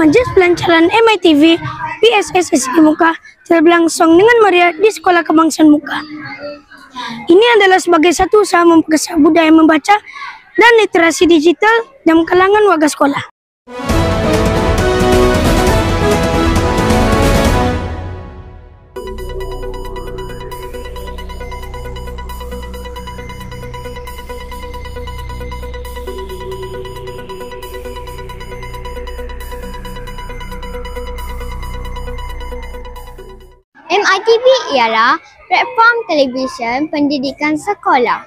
Majelis Pelancaran MITV PSS SK Muka telah berlangsung dengan meriah di Sekolah Kebangsaan Muka. Ini adalah sebagai satu usaha memperkasa budaya membaca dan literasi digital dalam kalangan warga sekolah. MITV ialah platform televisyen pendidikan sekolah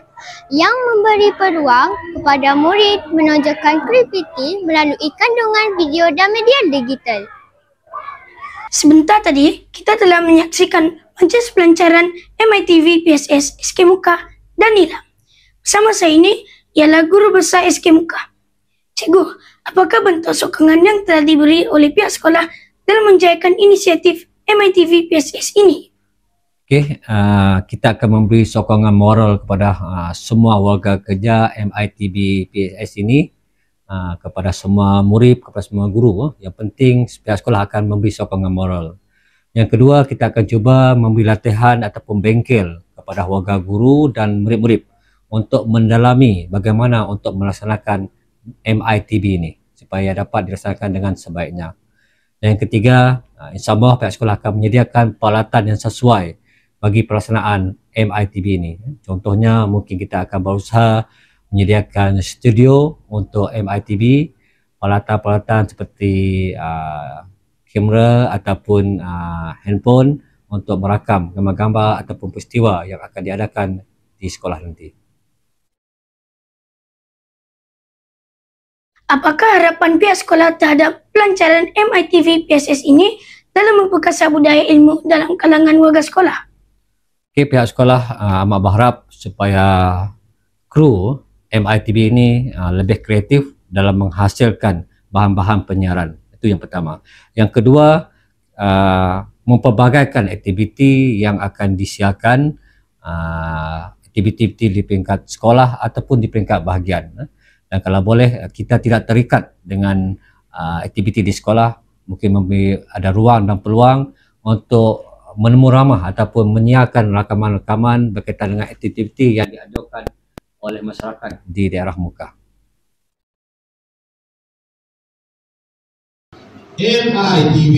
yang memberi peluang kepada murid menonjolkan kreativiti melalui kandungan video dan media digital. Sebentar tadi, kita telah menyaksikan Majelis Pelancaran MITV PSS SK Muka dan Nilam. Bersama saya ini ialah Guru Besar SK Muka. Cikgu, apakah bentuk sokongan yang telah diberi oleh pihak sekolah dalam menjayakan inisiatif MITV PSS ini? Okey, kita akan memberi sokongan moral kepada semua warga kerja MITV PSS ini, kepada semua murid, kepada semua guru. Yang penting pihak sekolah akan memberi sokongan moral. Yang kedua, kita akan cuba memberi latihan ataupun bengkel kepada warga guru dan murid-murid untuk mendalami bagaimana untuk melaksanakan MITV ini supaya dapat dilaksanakan dengan sebaiknya. Yang ketiga, insyaAllah pihak sekolah akan menyediakan peralatan yang sesuai bagi pelaksanaan MITV ini. Contohnya, mungkin kita akan berusaha menyediakan studio untuk MITV, peralatan-peralatan seperti kamera ataupun handphone untuk merakam gambar-gambar ataupun peristiwa yang akan diadakan di sekolah nanti. Apakah harapan pihak sekolah terhadap pelancaran MITV PSS ini dalam memperkasa budaya ilmu dalam kalangan warga sekolah? Okay, pihak sekolah amat berharap supaya kru MITV ini lebih kreatif dalam menghasilkan bahan-bahan penyiaran. Itu yang pertama. Yang kedua, mempelbagaikan aktiviti yang akan disiarkan, aktiviti di peringkat sekolah ataupun di peringkat bahagian. Dan kalau boleh, kita tidak terikat dengan aktiviti di sekolah, mungkin ada ruang dan peluang untuk menemu ramah ataupun menyiarkan rakaman-rakaman berkaitan dengan aktiviti yang diajukan oleh masyarakat di daerah Muka. MITV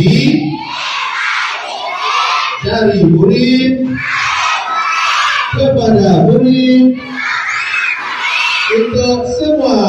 dari murid kepada murid untuk semua.